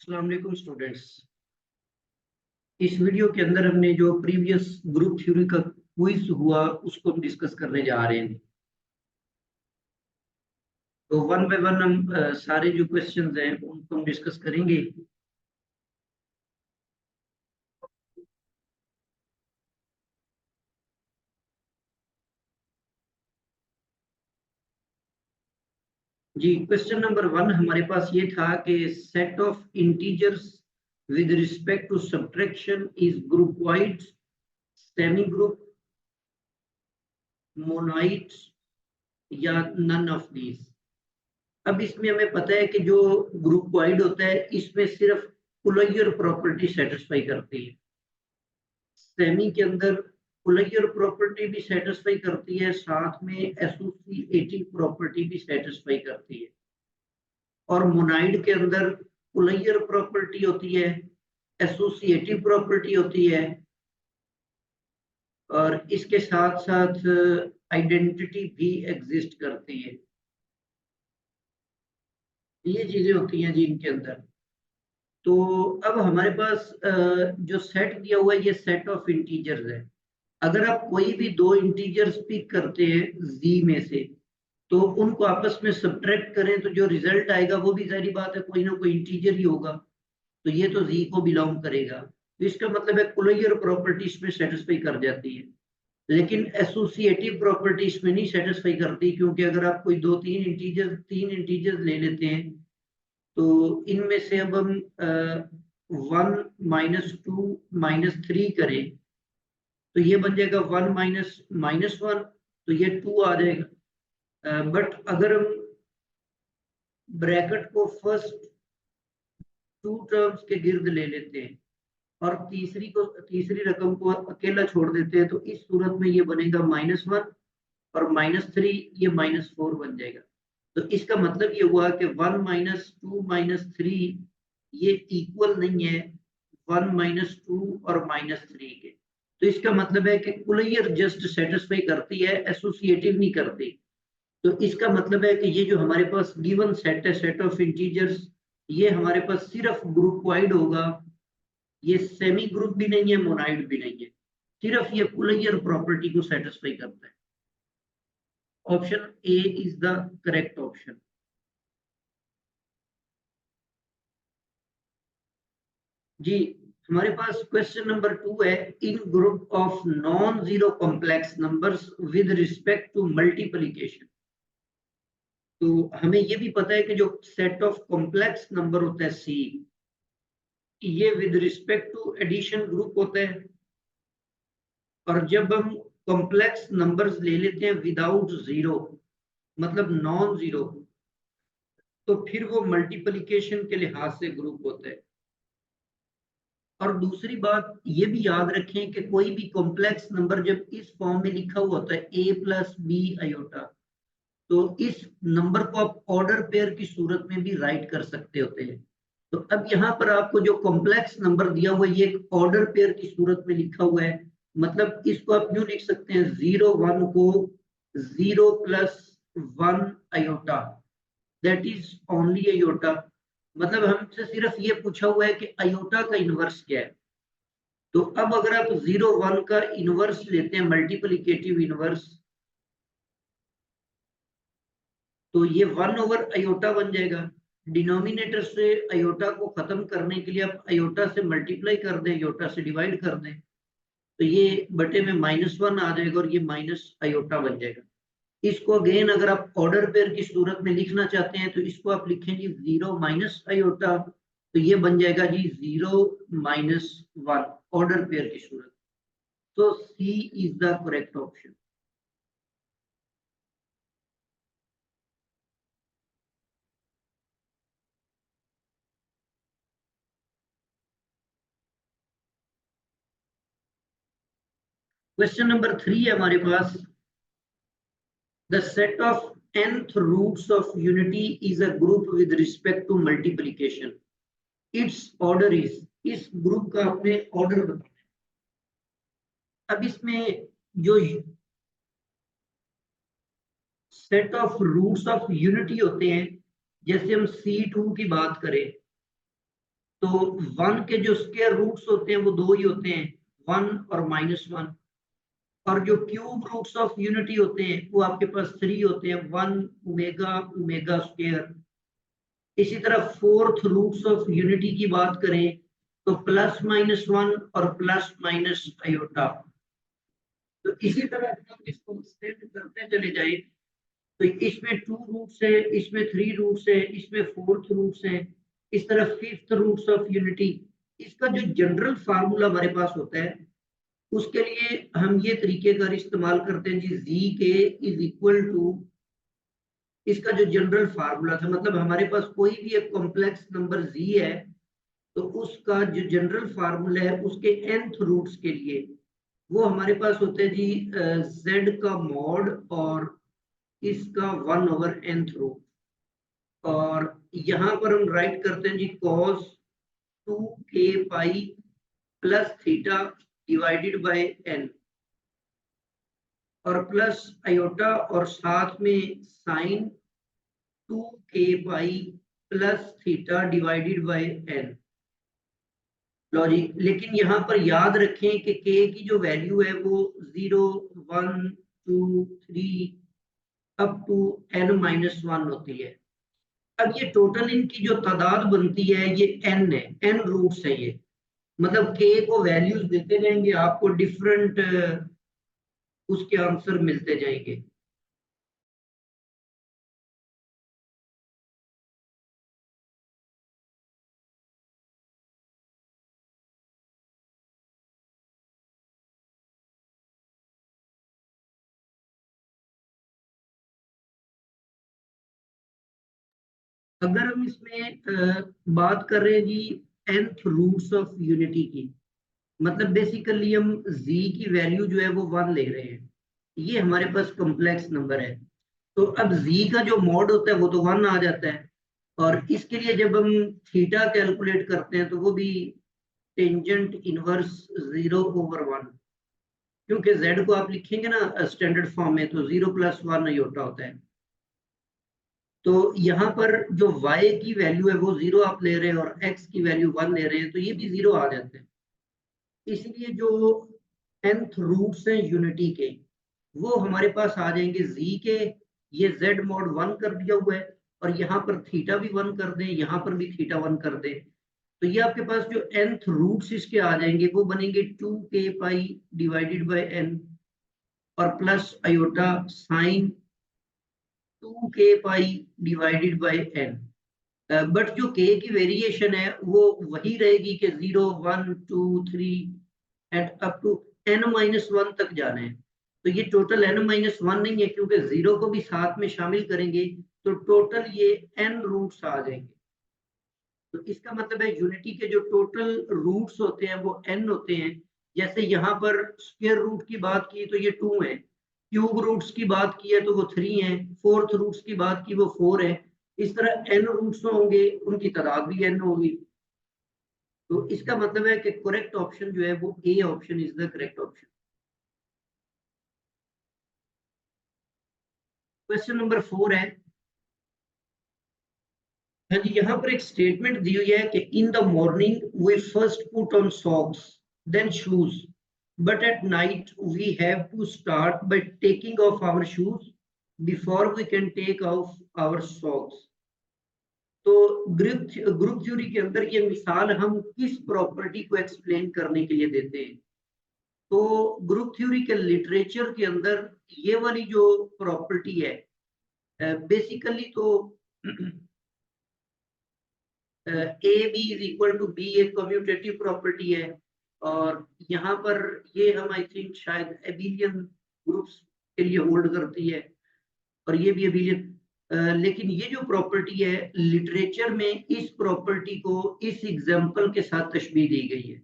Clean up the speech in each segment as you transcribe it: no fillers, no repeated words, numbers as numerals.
अस्सलाम वालेकुम स्टूडेंट्स। इस वीडियो के अंदर हमने जो प्रीवियस ग्रुप थ्योरी का क्विज हुआ उसको हम डिस्कस करने जा रहे हैं। तो वन बाय वन हम सारे जो क्वेश्चंस हैं उनको हम डिस्कस करेंगे। जी, क्वेश्चन नंबर 1 हमारे पास ये था कि set of integers with respect to subtraction is group wide, semi group, monoid या नन ऑफ दीज। अब इसमें हमें पता है कि जो ग्रुप वाइड होता है इसमें सिर्फ कुलैयर प्रॉपर्टी सेटिस्फाई करती है। सेमी के अंदर कुलैयर प्रॉपर्टी भी सेटिस्फाई करती है, साथ में एसोसिएटिव प्रॉपर्टी भी सेटिस्फाई करती है। और मोनाइड के अंदर कुलैयर प्रॉपर्टी होती है, एसोसिएटिव प्रॉपर्टी होती है और इसके साथ साथ आइडेंटिटी भी एग्जिस्ट करती है। ये चीजें होती हैं जी इनके अंदर। तो अब हमारे पास जो सेट दिया हुआ है ये सेट ऑफ इंटीजर्स है। अगर आप कोई भी दो इंटीजर्स पिक करते हैं जी में से तो उनको आपस में सब्ट्रैक्ट करें तो जो रिजल्ट आएगा वो भी जाहिर बात है कोई ना कोई इंटीजर ही होगा। तो ये तो जी को बिलोंग करेगा, तो इसका मतलब है कुलैयर प्रॉपर्टी इसमें सेटिस्फाई कर जाती है। लेकिन एसोसिएटिव प्रॉपर्टी इसमें नहीं सेटिस्फाई करती, क्योंकि अगर आप कोई दो तीन इंटीजर्स ले लेते हैं तो इनमें से अब हम 1 -2 -3 करें तो ये बन जाएगा 1 - -1, तो ये 2 आ जाएगा। बट अगर हम ब्रैकेट को फर्स्ट 2 टर्म्स के गिर्द ले लेते हैं और तीसरी रकम को अकेला छोड़ देते हैं तो इस सूरत में ये बनेगा -1 और -3 ये -4 बन जाएगा। तो इसका मतलब ये हुआ कि 1 - 2 - 3 ये इक्वल नहीं है 1 - 2 और -3 के। तो इसका मतलब है कि कुलैयर जस्ट सेटिस्फाई करती है, एसोसिएटिव नहीं करती। तो इसका मतलब है कि ये जो हमारे पास गिवन सेट है, सेट ऑफ इंटीजर्स, ये हमारे पास सिर्फ ग्रुप वाइड होगा। ये सेमी ग्रुप भी नहीं है, मोनाइड भी नहीं है, सिर्फ ये कुलैयर प्रॉपर्टी को सेटिस्फाई करता है। Option A is the correct option. जी, हमारे पास क्वेश्चन नंबर 2 है, in group of non zero complex numbers with respect to multiplication. तो हमें ये भी पता है कि जो सेट ऑफ कॉम्प्लेक्स नंबर होता है सी, ये with respect to addition group होता है। और जब हम कॉम्प्लेक्स नंबर्स ले लेते हैं विदाउट जीरो, मतलब नॉन जीरो, तो फिर वो मल्टीप्लिकेशन के लिहाज से ग्रुप होता है। और दूसरी बात ये भी याद रखें कि कोई भी कॉम्प्लेक्स नंबर जब इस फॉर्म में लिखा हुआ होता है a+b/, तो इस नंबर को आप ऑर्डर पेयर की सूरत में भी राइट कर सकते होते हैं। तो अब यहाँ पर आपको जो कॉम्प्लेक्स नंबर दिया हुआ है ये एक ऑर्डर पेयर की सूरत में लिखा हुआ है। मतलब इसको आप यूं लिख सकते हैं 0 1 को 0+1/, दैट इज ओनली अयोटा। मतलब हमसे सिर्फ ये पूछा हुआ है कि अयोटा का इनवर्स क्या है। तो अब अगर आप 0 1 का इनवर्स लेते हैं, मल्टीप्लिकेटिव इनवर्स, तो ये 1/अयोटा बन जाएगा। डिनोमिनेटर से अयोटा को खत्म करने के लिए आप अयोटा से मल्टीप्लाई कर दें, अयोटा से डिवाइड कर दें, तो ये बटे में -1 आ जाएगा और ये माइनस अयोटा बन जाएगा। इसको अगेन अगर आप ऑर्डर पेयर की सूरत में लिखना चाहते हैं तो इसको आप लिखेंगे 0 - अयोटा, तो ये बन जाएगा जी 0 - 1 ऑर्डर पेयर की सूरत। तो C is the correct option. Question number 3 है हमारे पास, the set of nth roots of unity is a group with respect to multiplication. Its order is, इस ग्रुप का आपने ऑर्डर बताना है। अब इसमें जो set of roots of unity होते हैं, जैसे हम C2 की बात करें तो 1 के जो स्क्वायर रूट्स होते हैं वो 2 ही होते हैं, 1 और -1। और जो क्यूब रूट्स ऑफ यूनिटी होते हैं वो आपके पास 3 होते हैं, 1 ओमेगा ओमेगा स्क्वायर। इसी तरह फोर्थ रूट्स ऑफ यूनिटी की बात करें तो +-1 और +-आयोटा। तो इसी तरह हम इसको एक्सटेंड करते चले जाए तो इसमें 2 रूट्स है, इसमें 3 रूट्स है, इसमें 4th रूट्स है, इस तरह 5th रूट्स ऑफ यूनिटी। इसका जो जनरल फार्मूला हमारे पास होता है उसके लिए हम ये तरीके का इस्तेमाल करते हैं जी, z के इज इक्वल टू, इसका जो जनरल फार्मूला था, मतलब हमारे पास कोई भी एक कॉम्प्लेक्स नंबर z है तो उसका जो जनरल फार्मूला है उसके nth रूट्स के लिए वो हमारे पास होते हैं जी z का मॉड और इसका 1/nth रूट। और यहाँ पर हम राइट करते हैं जी cos 2k pi plus theta divided by n और प्लस आयोटा और साथ में sine 2k pi plus theta divided by n। Logic, लेकिन यहाँ पर याद रखें कि k की जो वैल्यू है वो 0 1 2 3 अप टू n-1 होती है। अब ये टोटल इनकी जो तादाद बनती है ये n है, n रूट्स है ये, मतलब k को वैल्यूज देते जाएंगे आपको डिफरेंट उसके आंसर मिलते जाएंगे। अगर हम इसमें बात कर रहे हैं जी nth रूट्स ऑफ यूनिटी की, मतलब बेसिकली हम z की वैल्यू जो है वो 1 ले रहे हैं, ये हमारे पास कॉम्प्लेक्स नंबर है। तो अब z का जो मॉड होता है वो तो 1 आ जाता है, और इसके लिए जब हम थीटा कैलकुलेट करते हैं तो वो भी टेंजेंट इनवर्स 0/1, क्योंकि z को आप लिखेंगे ना स्टैंडर्ड फॉर्म में तो 0 + 1 आयोटा होता है। तो यहाँ पर जो y की वैल्यू है वो 0 आप ले रहे हैं और x की वैल्यू 1 ले रहे हैं तो ये भी 0 आ जाते हैं। इसलिए जो nth रूट्स हैं यूनिटी के वो हमारे पास आ जाएंगे z के, ये z mod 1 कर दिया हुआ है और यहाँ पर थीटा भी 1 कर दें, यहाँ पर भी थीटा 1 कर दें, तो ये आपके पास जो nth रूट्स इसके आ जाएंगे वो बनेंगे 2k pi divided by n और plus iota sine 2k pi divided by n। But जो k की वेरिएशन है वो वही रहेगी कि 0 1 2 3 एंड अप टू n-1 तक जाना है। तो ये टोटल n-1 नहीं है, क्योंकि 0 को भी साथ में शामिल करेंगे तो टोटल ये n रूट्स आ जाएंगे। तो इसका मतलब है यूनिटी के जो टोटल रूट्स होते हैं वो n होते हैं। जैसे यहाँ पर स्क्वायर रूट की बात की तो ये 2 है, क्यूब रूट्स की बात की है तो वो 3 है, फोर्थ रूट्स की बात की वो 4 है। इस तरह n रूट्स होंगे, उनकी तादाद भी n होगी। तो इसका मतलब है कि करेक्ट ऑप्शन जो है वो A option is the correct option. Question number 4 है, हाँ जी, यहाँ पर एक स्टेटमेंट दी हुई है कि in the morning we first put on socks then shoes, but at night we have to start by taking off our shoes before we can take off our socks. तो group theory के अंदर ये मिसाल हम किस property को explain करने के लिए देते हैं? तो ग्रुप थ्योरी के लिटरेचर के अंदर ये वाली जो प्रॉपर्टी है बेसिकली तो A B is equal to B एक कम्यूटेटिव प्रॉपर्टी है, और यहाँ पर ये हम आई थिंक शायद एबिलियन ग्रुप्स के लिए होल्ड करती है, और ये भी एबिलियन। लेकिन ये जो प्रॉपर्टी है लिटरेचर में इस प्रॉपर्टी को इस एग्जांपल के साथ तशबीह दी गई है।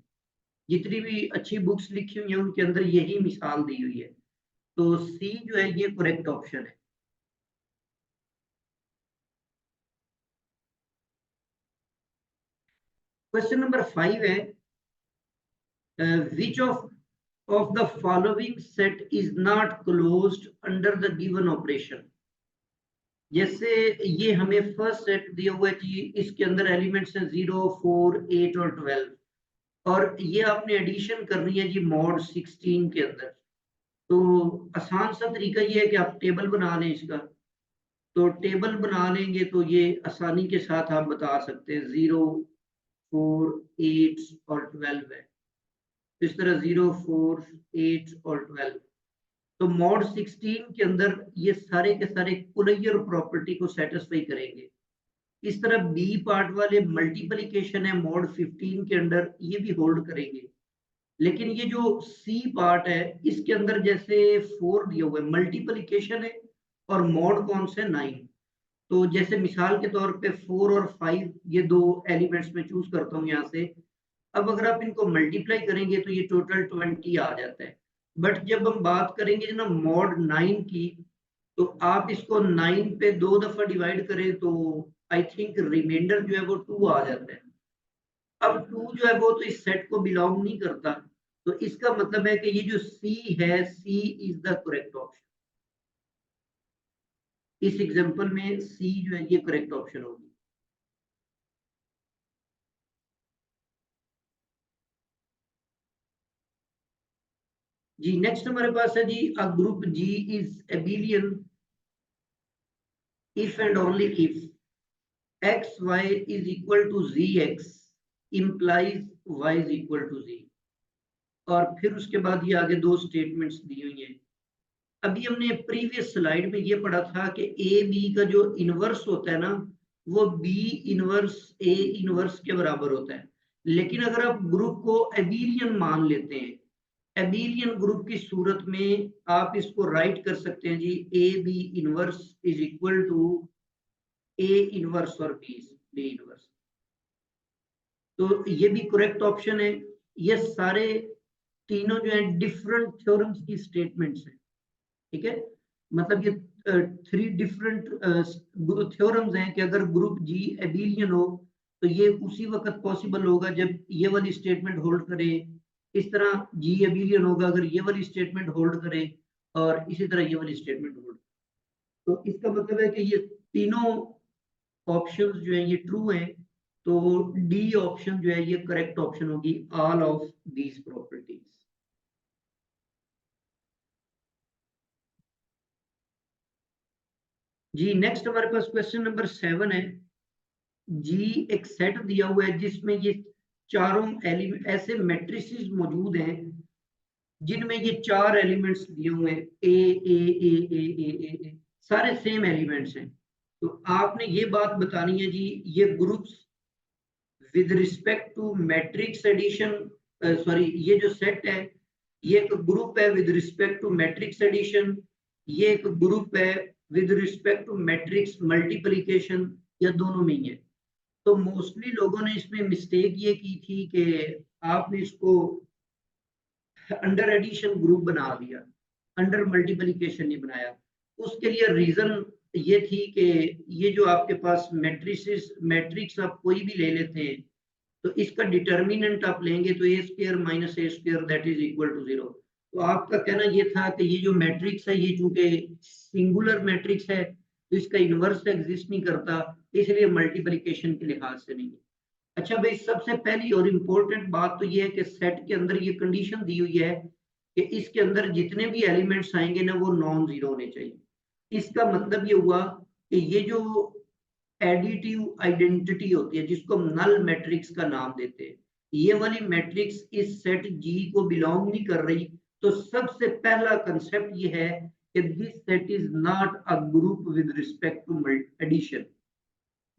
जितनी भी अच्छी बुक्स लिखी हुई हैं उनके अंदर यही मिसाल दी हुई है। तो सी जो है ये करेक्ट ऑप्शन है। क्वेश्चन नंबर 5 है, which of the following set is not closed under the given operation? जैसे ये हमें फर्स्ट सेट दिया हुआ है कि इसके अंदर एलिमेंट्स हैं 0, 4, 8 और 12 और ये आपने एडिशन करनी है जी मॉड 16 के अंदर। तो आसान सा तरीका ये है कि आप टेबल बना लें इसका। तो टेबल बना लेंगे तो ये आसानी के साथ आप बता सकते हैं 0, 4, 8 और 12 है। इस तरह 0, 4, 8 और 12। तो मॉड 16 के अंदर ये सारे के सारे कुलैयर प्रॉपर्टी को सेटिस्फाई करेंगे। इस तरह बी पार्ट वाले मल्टीप्लिकेशन है मॉड 15 के अंदर, ये भी होल्ड करेंगे। लेकिन ये जो सी पार्ट है इसके अंदर जैसे 4 दिया हुआ है, मल्टीप्लिकेशन है और मॉड कौन से 9। तो जैसे मिसाल के तौर पे 4 और 5 ये दो एलिमेंट्स में चूज करता हूँ यहाँ से। अब अगर आप इनको मल्टीप्लाई करेंगे तो ये टोटल 20 आ जाता है। बट जब हम बात करेंगे ना मॉड 9 की, तो आप इसको 9 पे 2 दफा डिवाइड करें तो आई थिंक रिमाइंडर जो है वो 2 आ जाता है। अब 2 जो है वो तो इस सेट को बिलोंग नहीं करता। तो इसका मतलब है कि ये जो सी है, सी इज द करेक्ट ऑप्शन। इस एग्जांपल में सी जो है ये करेक्ट ऑप्शन होगी। जी नेक्स्ट हमारे पास है G a group G is abelian if and only if xy is equal to zx implies y is equal to z। और फिर उसके बाद ये आगे दो स्टेटमेंट्स दी हुई हैं। अभी हमने प्रीवियस स्लाइड में ये पढ़ा था कि ए बी का जो इनवर्स होता है ना, वो बी इनवर्स ए इनवर्स के बराबर होता है। लेकिन अगर आप ग्रुप को एबिलियन मान लेते हैं, एबिलियन ग्रुप की सूरत में आप इसको राइट कर सकते हैं जी A B inverse is equal to A inverse और बी इनवर्स। तो ये भी करेक्ट ऑप्शन है। ये सारे तीनों जो है डिफरेंट थ्योरम्स की स्टेटमेंट्स हैं। ठीक है, मतलब ये 3 डिफरेंट थ्योरम्स हैं कि अगर ग्रुप जी एबिलियन हो तो ये उसी वक्त पॉसिबल होगा जब ये वाली स्टेटमेंट होल्ड करे। इस तरह जी एबिलियन होगा अगर ये वाली स्टेटमेंट होल्ड करे, और इसी तरह ये वाली स्टेटमेंट होल्ड। तो इसका मतलब है कि ये तीनों ऑप्शंस जो है ये ट्रू हैं। तो डी ऑप्शन जो है ये करेक्ट ऑप्शन होगी, ऑल ऑफ दीज प्रॉपर्टीज। जी नेक्स्ट हमारे पास क्वेश्चन नंबर 7 है। जी एक सेट दिया हुआ है जिसमें ये चारों एलिमेंट ऐसे मैट्रिसेस मौजूद हैं जिनमें ये चार एलिमेंट्स दिए हुए हैं ए सारे सेम एलिमेंट्स हैं। तो आपने ये बात बतानी है जी ये groups with respect to matrix addition, sorry ये जो सेट है ये एक ग्रुप है with respect to matrix addition, ये एक ग्रुप है with respect to matrix multiplication, या दोनों में ही है। तो मोस्टली लोगों ने इसमें मिस्टेक ये की थी कि आपने इसको अंडर एडिशन ग्रुप बना दिया, अंडर मल्टीप्लिकेशन नहीं बनाया। उसके लिए रीजन ये थी कि ये जो आपके पास मैट्रिसेस मैट्रिक्स आप कोई भी ले लेते हैं तो इसका डिटर्मिनेंट आप लेंगे तो A square minus A square that is equal to 0। तो आपका कहना ये था कि ये जो मैट्रिक्स है ये चूंकि सिंगुलर मैट्रिक्स है तो इसका इन्वर्स एग्जिस्ट नहीं करता, इसलिए मल्टीप्लिकेशन के लिहाज से नहीं है। अच्छा भाई, सबसे पहली और इम्पोर्टेंट बात तो ये है कि सेट के अंदर ये कंडीशन दी हुई है कि इसके अंदर जितने भी एलिमेंट्स आएंगे ना वो नॉन जीरो होने चाहिए। इसका मतलब ये हुआ कि ये जो एडिटिव आइडेंटिटी होती है जिसको हम नल मैट्रिक्स का नाम देते हैं, ये वाली मैट्रिक्स इस सेट जी को बिलोंग नहीं कर रही। तो सबसे पहला कंसेप्ट ये है कि this set is not a group with respect to addition,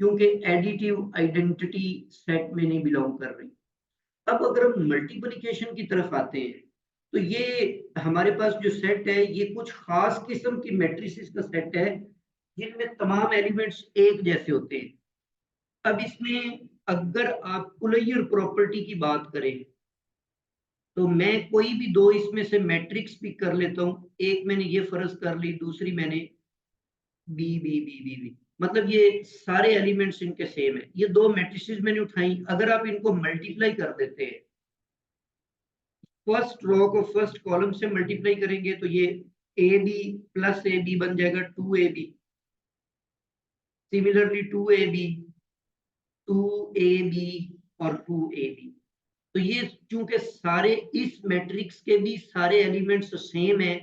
क्योंकि एडिटिव आइडेंटिटी सेट में नहीं बिलोंग कर रही। अब अगर हम मल्टीप्लिकेशन की तरफ आते हैं तो ये हमारे पास जो सेट है ये कुछ खास किस्म की मैट्रिसेस का सेट है जिनमें तमाम एलिमेंट्स एक जैसे होते हैं। अब इसमें अगर आप कुलैयर प्रॉपर्टी की बात करें तो मैं कोई भी दो इसमें से मैट्रिक्स पिक कर लेता हूँ। एक मैंने ये फर्ज कर ली, दूसरी मैंने B B B B B, मतलब ये सारे एलिमेंट्स इनके सेम है। ये दो मैट्रिसेस मैंने उठाई, अगर आप इनको मल्टीप्लाई कर देते हैं, फर्स्ट रो को फर्स्ट कॉलम से मल्टीप्लाई करेंगे तो ये A B plus A B बन जाएगा 2ab। सिमिलरली 2AB, 2AB और 2AB। तो ये चूंकि सारे इस मैट्रिक्स के भी सारे एलिमेंट्स सेम है,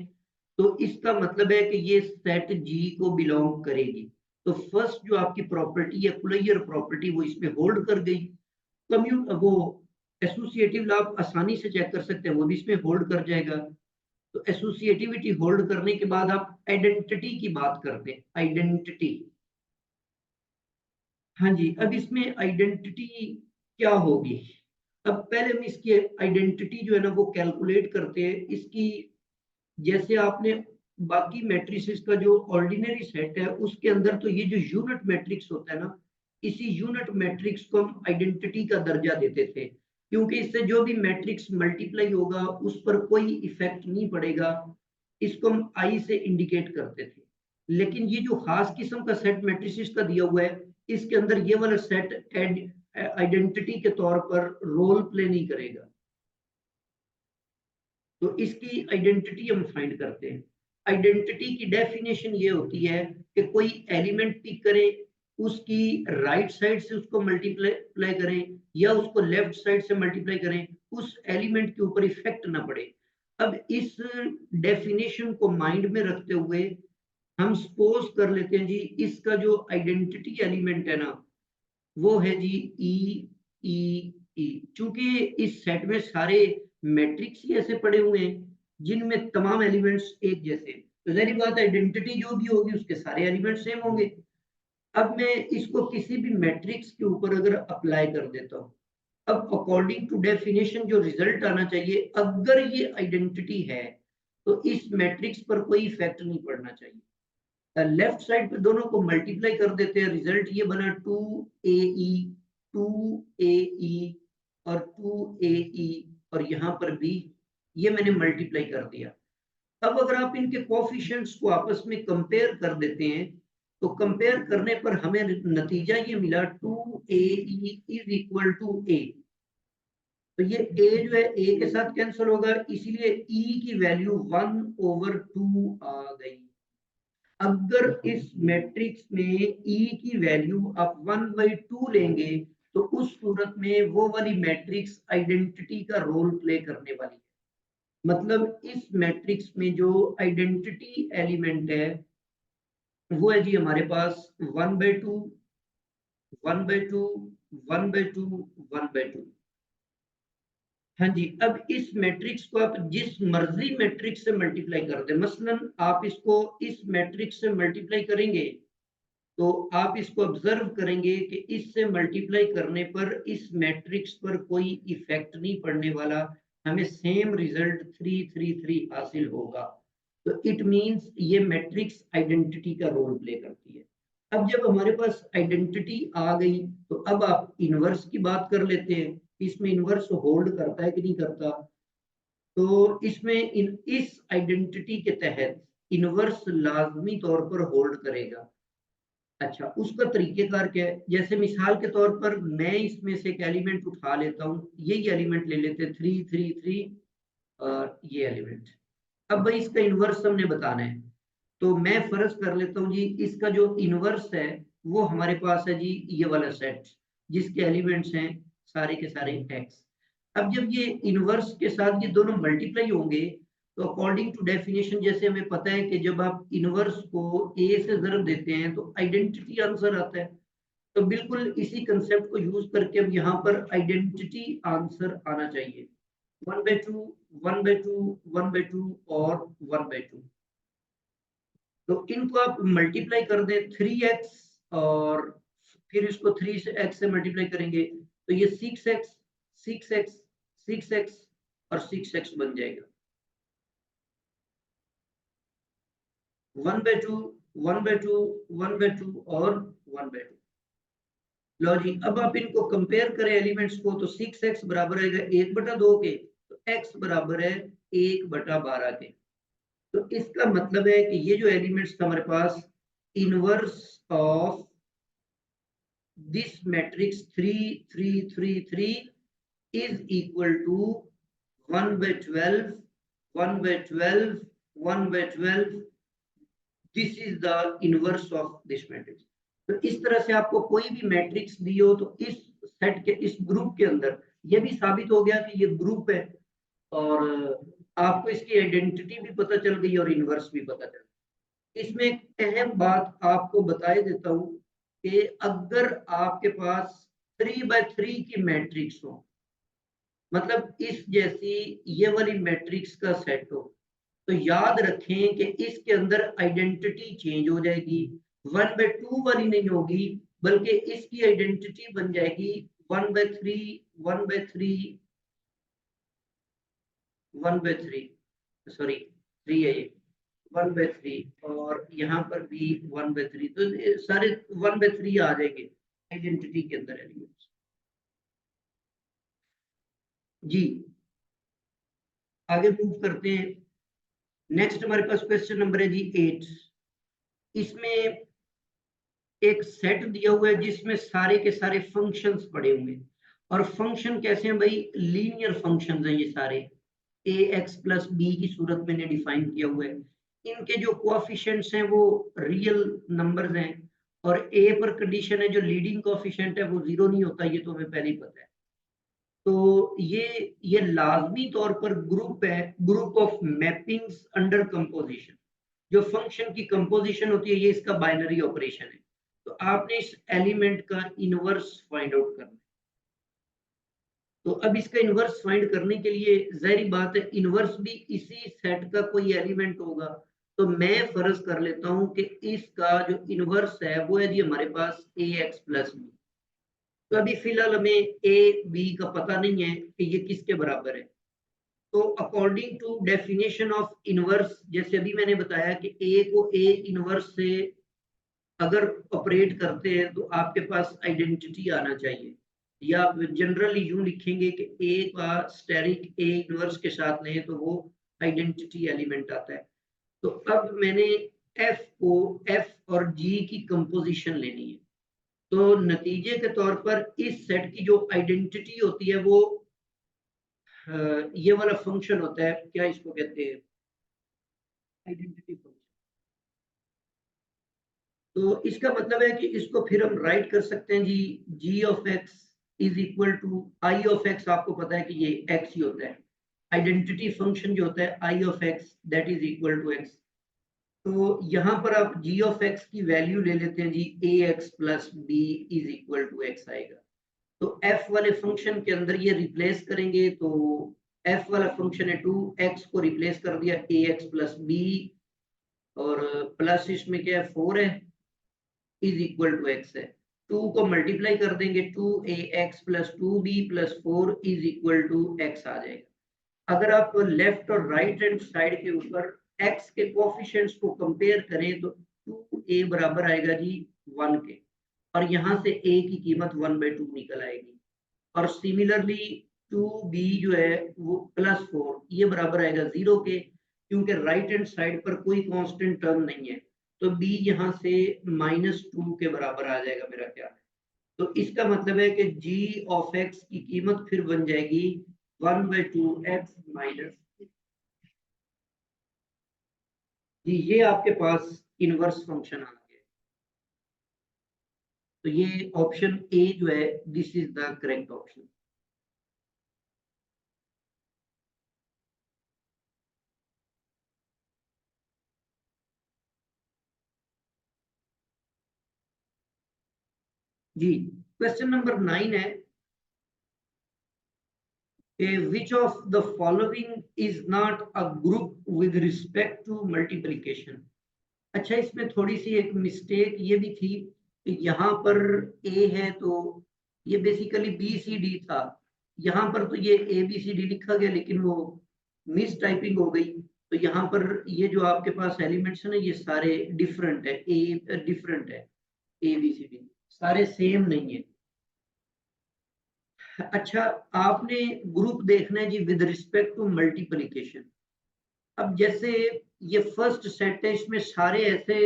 तो इसका मतलब है कि ये सेट जी को बिलोंग करेगी। तो फर्स्ट जो आपकी प्रॉपर्टी है कुलैयर प्रॉपर्टी, वो इसमें होल्ड कर गई। वो एसोसिएटिव लॉ आप आसानी से चेक कर सकते हैं, वो भी इसमें होल्ड कर जाएगा। तो एसोसिएटिविटी होल्ड करने के बाद आप आइडेंटिटी की बात करते हैं, आइडेंटिटी। हाँ जी, अब इसमें आइडेंटिटी क्या होगी? अब पहले हम इसकी आइडेंटिटी जो है ना वो कैलकुलेट करते हैं। इसकी जैसे आपने बाकी मैट्रिसेस का जो ऑर्डिनरी सेट है उसके अंदर तो ये जो यूनिट मैट्रिक्स होता है ना, इसी यूनिट मैट्रिक्स को हम आइडेंटिटी का दर्जा देते थे, क्योंकि इससे जो भी मैट्रिक्स मल्टीप्लाई होगा उस पर कोई इफेक्ट नहीं पड़ेगा। इसको हम आई से इंडिकेट करते थे। लेकिन ये जो खास किस्म का सेट मैट्रिसेस का दिया हुआ है, इसके अंदर ये वाला सेट आइडेंटिटी के तौर पर रोल प्ले नहीं करेगा। तो इसकी आइडेंटिटी हम फाइंड करते हैं। आइडेंटिटी की डेफिनेशन ये होती है कि कोई एलिमेंट पिक करें, उसकी राइट साइड से उसको मल्टीप्लाई करें या उसको लेफ्ट साइड से मल्टीप्लाई करें, उस एलिमेंट के ऊपर इफेक्ट ना पड़े। अब इस डेफिनेशन को माइंड में रखते हुए हम सपोज कर लेते हैं जी, इसका जो आइडेंटिटी एलिमेंट है ना वो है जी ई ई ई। चूंकि इस सेट में सारे मैट्रिक्स ही ऐसे पड़े हुए हैं जिनमें तमाम एलिमेंट्स एक जैसे, तो जाहिर बात है आइडेंटिटी जो भी होगी उसके सारे एलिमेंट सेम होंगे। अब मैं इसको किसी भी मैट्रिक्स के ऊपर अगर अप्लाई कर देता हूँ, अब अकॉर्डिंग टू डेफिनेशन जो रिजल्ट आना चाहिए, अगर ये आइडेंटिटी है तो इस मैट्रिक्स पर कोई इफेक्ट नहीं पड़ना चाहिए। लेफ्ट साइड पे दोनों को मल्टीप्लाई कर देते हैं, रिजल्ट ये बना 2AE, 2AE और 2AE, और यहाँ पर भी ये मैंने मल्टीप्लाई कर दिया। अब अगर आप इनके कोफिशिएंट्स को आपस में कंपेयर कर देते हैं, तो कंपेयर करने पर हमें नतीजा ये मिला 2AE is equal to A। तो ये A जो है A के साथ कैंसिल होगा, इसीलिए E की वैल्यू 1/2 आ गई। अगर इस मैट्रिक्स में E की वैल्यू आप 1/2 लेंगे तो उस सूरत में वो वाली मैट्रिक्स आइडेंटिटी का रोल प्ले करने वाली है। मतलब इस मैट्रिक्स में जो आइडेंटिटी एलिमेंट है वो है जी हमारे पास 1/2, 1/2, 1/2, 1/2। हाँ जी, अब इस मैट्रिक्स को आप जिस मर्जी मैट्रिक्स से मल्टीप्लाई कर दें, मसलन आप इसको इस मैट्रिक्स से मल्टीप्लाई करेंगे तो आप इसको ऑब्जर्व करेंगे कि इससे मल्टीप्लाई करने पर इस मैट्रिक्स पर कोई इफेक्ट नहीं पड़ने वाला, हमें सेम रिजल्ट 333 हासिल होगा। तो इट मींस ये मैट्रिक्स आइडेंटिटी का रोल प्ले करती है। अब जब हमारे पास आइडेंटिटी आ गई तो अब आप इनवर्स की बात कर लेते हैं, इसमें इनवर्स होल्ड करता है कि नहीं करता। तो इसमें इस आइडेंटिटी के तहत इनवर्स लाजमी तौर पर होल्ड करेगा। अच्छा, उसका तरीकेकार क्या है? जैसे मिसाल के तौर पर मैं इसमें से एक एलिमेंट उठा लेता हूँ, यही एलिमेंट ले लेते हैं 333 और ये एलिमेंट। अब भाई इसका इनवर्स हमने बताना है, तो मैं फर्ज कर लेता हूँ जी इसका जो इनवर्स है वो हमारे पास है जी ये वाला सेट, जिसके एलिमेंट्स हैं सारे के सारे एक्स। अब जब ये इनवर्स के साथ ये दोनों मल्टीप्लाई होंगे तो अकॉर्डिंग टू डेफिनेशन जैसे हमें पता है कि जब आप इनवर्स को ए से ज़रब देते हैं तो आइडेंटिटी आंसर आता है। तो बिल्कुल इसी कंसेप्ट को यूज करके अब यहाँ पर आइडेंटिटी आंसर आना चाहिए 1/2, 1/2, 1/2 और 1/2। तो इनको आप मल्टीप्लाई कर दें 3x, और फिर इसको 3x से मल्टीप्लाई करेंगे तो ये 6x, 6x, 6x और 6x बन जाएगा। 1/2, 1/2, 1/2 और 1/2। लो जी, अब आप इनको कंपेयर करें एलिमेंट्स को तो 6x बराबर आएगा 1/2 के, तो x बराबर है 1/12 के। तो इसका मतलब है कि ये जो एलिमेंट्स था हमारे पास, inverse of this matrix 3 3 3 3 is equal to 1/12, 1/12, 1/12। This is the inverse of this matrix. तो इस तरह से आपको कोई भी मैट्रिक्स दी हो तो इस सेट के इस ग्रुप के अंदर ये भी साबित हो गया कि ये ग्रुप है, और आपको इसकी आइडेंटिटी भी पता चल गई और इनवर्स भी पता चल गई। इसमें एक अहम बात आपको बताए देता हूँ कि अगर आपके पास 3x3 की मैट्रिक्स हो, मतलब इस जैसी ये वाली मैट्रिक्स का सेट हो, तो याद रखें कि इसके अंदर आइडेंटिटी चेंज हो जाएगी, 1/2 वाली नहीं होगी, बल्कि इसकी आइडेंटिटी बन जाएगी 1/3, 1/3, 1/3, सॉरी 3 है ये, 1/3, और यहाँ पर भी 1/3, तो ये सारे 1/3 आ जाएंगे आइडेंटिटी के अंदर एलिमेंट्स। जी, आगे मूव करते हैं। नेक्स्ट हमारे पास क्वेश्चन नंबर है जी 8। इसमें एक सेट दिया हुआ है जिसमें सारे के सारे फंक्शंस पड़े हुए हैं, और फंक्शन कैसे हैं भाई, लीनियर फंक्शंस हैं ये सारे, ए एक्स प्लस बी की सूरत मैंने डिफाइन किया हुआ है। इनके जो कोएफिशिएंट्स हैं वो रियल नंबर्स हैं, और ए पर कंडीशन है जो लीडिंग कोएफिशिएंट है वो जीरो नहीं होता, ये तो हमें पहले ही पता है। तो ये लाजमी तौर पर ग्रुप है, group of mappings under composition. जो फंक्शन की कंपोजिशन होती है ये इसका बाइनरी ऑपरेशन है। तो आपने इस एलिमेंट का इनवर्स फाइंड आउट करना है। तो अब इसका इनवर्स फाइंड करने के लिए जाहिर बात है इनवर्स भी इसी सेट का कोई एलिमेंट होगा। तो मैं फर्ज कर लेता हूं कि इसका जो इनवर्स है वो है जी हमारे पास ए एक्स प्लस बी। तो अभी फिलहाल हमें ए बी का पता नहीं है कि ये किसके बराबर है। तो according to definition of inverse, जैसे अभी मैंने बताया कि ए को ए इनवर्स से अगर ऑपरेट करते हैं तो आपके पास आइडेंटिटी आना चाहिए, या जनरली यूं लिखेंगे कि ए का स्टेरिक ए इनवर्स के साथ लें तो वो आइडेंटिटी एलिमेंट आता है। तो अब मैंने एफ को, एफ और जी की कंपोजिशन लेनी है। तो नतीजे के तौर पर इस सेट की जो आइडेंटिटी होती है वो ये वाला फंक्शन होता है, क्या इसको कहते हैं, आइडेंटिटी फंक्शन। तो इसका मतलब है कि इसको फिर हम राइट कर सकते हैं जी, G of X is equal to I of X. आपको पता है कि ये एक्स ही होता है, आइडेंटिटी फंक्शन जो होता है I of X that is equal to X. तो यहाँ पर आप जी ऑफ एक्स की वैल्यू ले लेते हैं जी, A X plus B is equal to X आएगा। तो एफ वाले फंक्शन के अंदर ये रिप्लेस करेंगे, तो एफ वाला फंक्शन है 2x को रिप्लेस कर दिया ए एक्स प्लस बी, और प्लस इसमें क्या है 4 है, इज इक्वल टू एक्स है। 2 को मल्टीप्लाई कर देंगे, 2ax plus 2b plus 4 is equal to X आ जाएगा। अगर आप लेफ्ट और राइट हैंड साइड के ऊपर x के कोएफिशिएंट्स को कंपेयर करें तो 2a बराबर आएगा जी 1 के, और यहाँ से a की कीमत 1/2 निकल आएगी। और सिमिलरली 2b जो है वो प्लस 4 ये बराबर आएगा 0 के, क्योंकि राइट हैंड साइड पर कोई कांस्टेंट टर्म नहीं है। तो b यहाँ से -2 के बराबर आ जाएगा मेरा ख्याल है। तो इसका मतलब है कि g ऑफ x की कीमत फिर बन जाएगी 1/2x माइनस, जी ये आपके पास इनवर्स फंक्शन आ गया। तो ये ऑप्शन ए जो है this is the correct option. जी, क्वेश्चन नंबर 9 है, which of the following is not a group with respect to multiplication। अच्छा, इसमें थोड़ी सी एक मिस्टेक ये भी थी कि यहाँ पर ए है तो ये बेसिकली बी सी डी था, यहाँ पर तो ये ए बी सी डी लिखा गया लेकिन वो मिस टाइपिंग हो गई। तो यहाँ पर ये जो आपके पास एलिमेंट्स है ना ये सारे डिफरेंट है, ए डिफरेंट है, ए बी सी डी सारे सेम नहीं है। अच्छा, आपने ग्रुप देखना है जी विद रिस्पेक्ट टू मल्टीप्लिकेशन। अब जैसे ये फर्स्ट सेट है, इसमें सारे ऐसे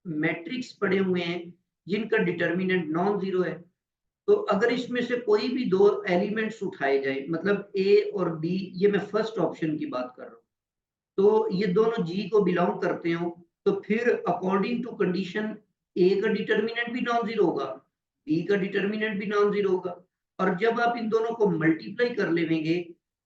मैट्रिक्स पड़े हुए हैं जिनका डिटर्मिनेंट नॉन जीरो है। तो अगर इसमें से कोई भी दो एलिमेंट्स उठाए जाए, मतलब ए और बी, ये मैं फर्स्ट ऑप्शन की बात कर रहा हूँ, तो ये दोनों जी को बिलोंग करते हो, तो फिर अकॉर्डिंग टू कंडीशन ए का डिटर्मिनेंट भी नॉन जीरो होगा, बी का डिटर्मिनेंट भी नॉन जीरो होगा। और जब आप इन दोनों को मल्टीप्लाई कर लेंगे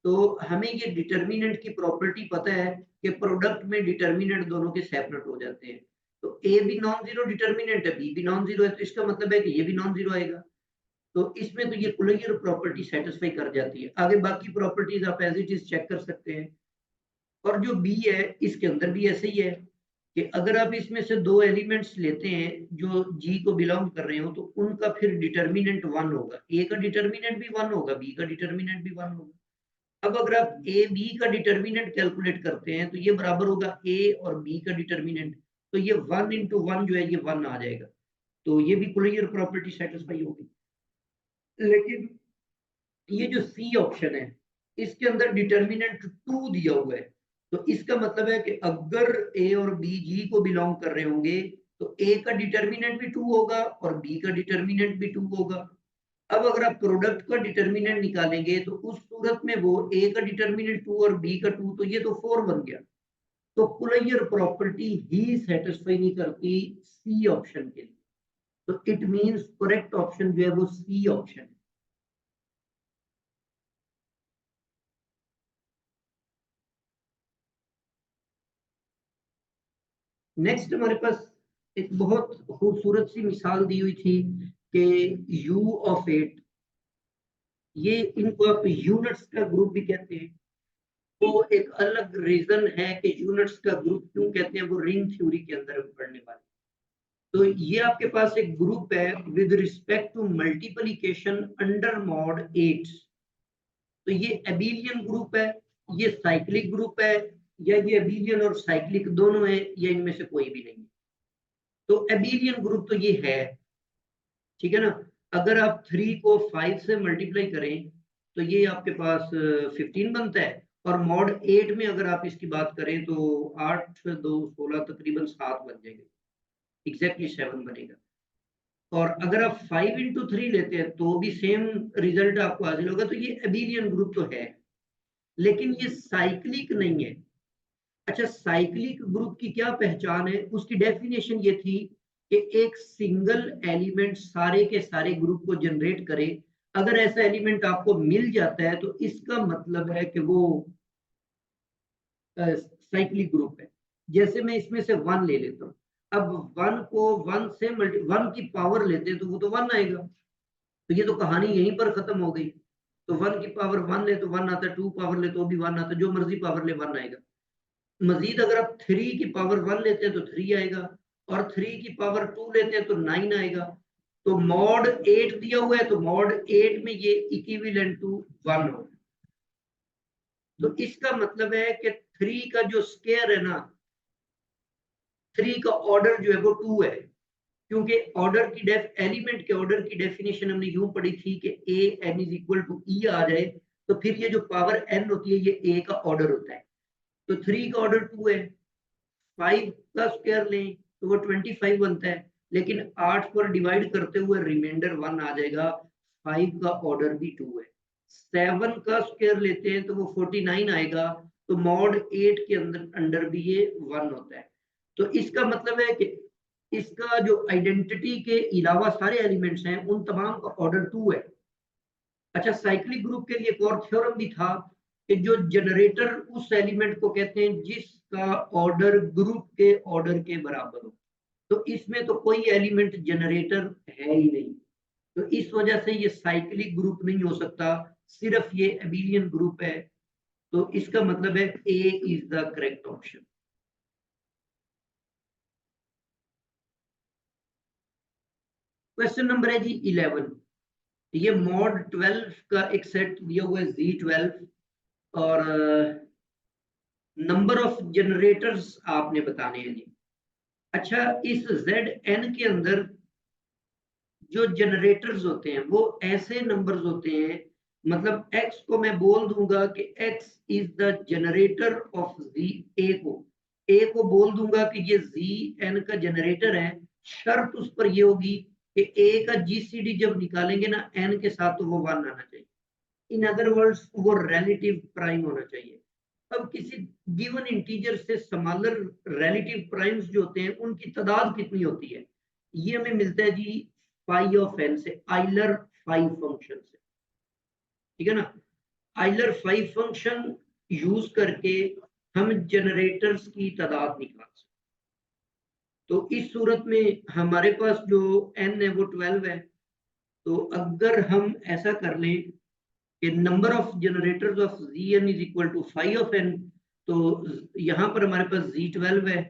तो हमें ये डिटर्मिनेंट की प्रॉपर्टी पता है कि प्रोडक्ट में डिटर्मिनेंट दोनों के सेपरेट हो जाते हैं। तो ए भी नॉन जीरो डिटर्मिनेंट है, बी भी नॉन जीरो है, तो इसका मतलब है कि ये भी नॉन जीरो आएगा। तो इसमें तो ये कुलैयर प्रॉपर्टी सेटिस्फाई कर जाती है। आगे बाकी प्रॉपर्टीज आप एज इट इज चेक कर सकते हैं। और जो बी है इसके अंदर भी ऐसे ही है कि अगर आप इसमें से दो एलिमेंट्स लेते हैं जो जी को बिलोंग कर रहे हो तो उनका फिर डिटर्मिनेंट वन होगा, ए का डिटर्मिनेंट भी वन होगा, बी का डिटर्मिनेंट भी वन होगा। अब अगर आप ए बी का डिटर्मिनेंट कैलकुलेट करते हैं तो ये बराबर होगा ए और बी का डिटर्मिनेंट, तो ये वन इंटू वन जो है ये वन आ जाएगा। तो ये भी कुलैयर प्रॉपर्टी सेटिस्फाई होगी। लेकिन ये जो सी ऑप्शन है इसके अंदर डिटर्मिनेंट टू दिया हुआ है, तो इसका मतलब है कि अगर ए और बी जी को बिलोंग कर रहे होंगे तो ए का डिटर्मिनेंट भी टू होगा और बी का डिटर्मिनेंट भी टू होगा। अब अगर आप प्रोडक्ट का डिटर्मिनेंट निकालेंगे तो उस सूरत में वो ए का डिटर्मिनेंट टू और बी का टू, तो ये तो फोर बन गया। तो कुलैयर प्रॉपर्टी ही सेटिस्फाई नहीं करती सी ऑप्शन के लिए। तो इट मींस करेक्ट ऑप्शन जो है वो सी ऑप्शन है। नेक्स्ट हमारे पास एक बहुत खूबसूरत सी मिसाल दी हुई थी कि u ऑफ 8, ये इनको आप यूनिट्स का ग्रुप भी कहते हैं। तो एक अलग रीजन है कि यूनिट्स का ग्रुप क्यों कहते हैं, वो रिंग थ्योरी के अंदर पढ़ने वाले। तो ये आपके पास एक ग्रुप है with respect to multiplication under mod 8। तो ये एबिलियन ग्रुप है, ये साइक्लिक ग्रुप है, या ये एबिलियन और साइक्लिक दोनों है, या इनमें से कोई भी नहीं। तो एबिलियन ग्रुप तो ये है, ठीक है ना। अगर आप 3 को 5 से मल्टीप्लाई करें तो ये आपके पास 15 बनता है। और मॉड 8 में अगर आप इसकी बात करें तो 8 2 16 तकरीबन 7 बन जाएंगे, एग्जैक्टली 7 बनेगा। और अगर आप 5 इंटू 3 लेते हैं तो भी सेम रिजल्ट आपको हासिल होगा। तो ये एबिलियन ग्रुप तो है, लेकिन ये साइक्लिक नहीं है। अच्छा, साइक्लिक ग्रुप की क्या पहचान है, उसकी डेफिनेशन ये थी कि एक सिंगल एलिमेंट सारे के सारे ग्रुप को जनरेट करे। अगर ऐसा एलिमेंट आपको मिल जाता है तो इसका मतलब है कि वो साइक्लिक ग्रुप है। जैसे मैं इसमें से वन ले लेता हूँ, अब वन को वन से मल्टी वन की पावर लेते हैं तो वो तो वन आएगा। तो ये तो कहानी यहीं पर खत्म हो गई। तो वन की पावर वन ले तो वन आता है, टू पावर ले तो भी वन आता है, जो मर्जी पावर ले वन आएगा। मजीद अगर आप 3 की पावर 1 लेते हैं तो 3 आएगा, और 3 की पावर 2 लेते हैं तो 9 आएगा। तो मॉड 8 दिया हुआ है तो मॉड 8 में ये इक्विवेलेंट टू 1 हो। तो इसका मतलब है कि 3 का जो स्क्वायर है ना, 3 का ऑर्डर जो है वो 2 है। क्योंकि ऑर्डर की एलिमेंट के ऑर्डर की डेफिनेशन हमने यूं पढ़ी थी कि A N is equal to ई आ जाए तो फिर ये जो पावर एन होती है ये ए का ऑर्डर होता है। तो 3 का ऑर्डर 2 है, 5 का स्क्वायर लें तो वो 25 बनता है, लेकिन 8 पर डिवाइड करते हुए रिमाइंडर 1 आ जाएगा। 5 का ऑर्डर भी 2 है। 7 का स्क्वायर लेते हैं तो वो 49 आएगा। तो मॉड 8 के अंदर भी ये 1 होता है। तो इसका मतलब है कि इसका जो आइडेंटिटी के अलावा सारे एलिमेंट्स हैं उन तमाम का ऑर्डर 2 है। अच्छा, साइक्लिक ग्रुप के लिए एक और थ्योरम भी था कि जो जनरेटर उस एलिमेंट को कहते हैं जिसका ऑर्डर ग्रुप के ऑर्डर के बराबर हो। तो इसमें तो कोई एलिमेंट जनरेटर है ही नहीं, तो इस वजह से ये साइक्लिक ग्रुप नहीं हो सकता, सिर्फ ये एबिलियन ग्रुप है। तो इसका मतलब है A is the correct option. Question number है जी 11। ये मॉड 12 का एक सेट दिया हुआ है Z12, और नंबर ऑफ जनरेटर्स आपने बताने हैं जी। अच्छा, इस Zn के अंदर जो जनरेटर्स होते हैं वो ऐसे नंबर्स होते हैं, मतलब x को मैं बोल दूंगा कि x is the generator off z, a को बोल दूंगा कि ये zn का जनरेटर है। शर्त उस पर ये होगी कि a का जीसीडी जब निकालेंगे ना n के साथ तो वो 1 आना चाहिए। इन अदर वर्ड्स वो रिलेटिव प्राइम होना चाहिए। अब किसी गिवन इंटीजर से स्मॉलर रिलेटिव प्राइम्स जो होते हैं उनकी तादाद कितनी होती है, ये हमें मिलता है जी फाई ऑफ एन से, आइलर फाई फंक्शन से, ठीक है ना। आइलर फाई फंक्शन यूज करके हम जनरेटर्स की तादाद निकाल सकते। तो इस सूरत में हमारे पास जो n है वो 12 है। तो अगर हम ऐसा कर लें कि number of generators of Zn is equal to phi of n, तो यहाँ पर हमारे पास Z12 है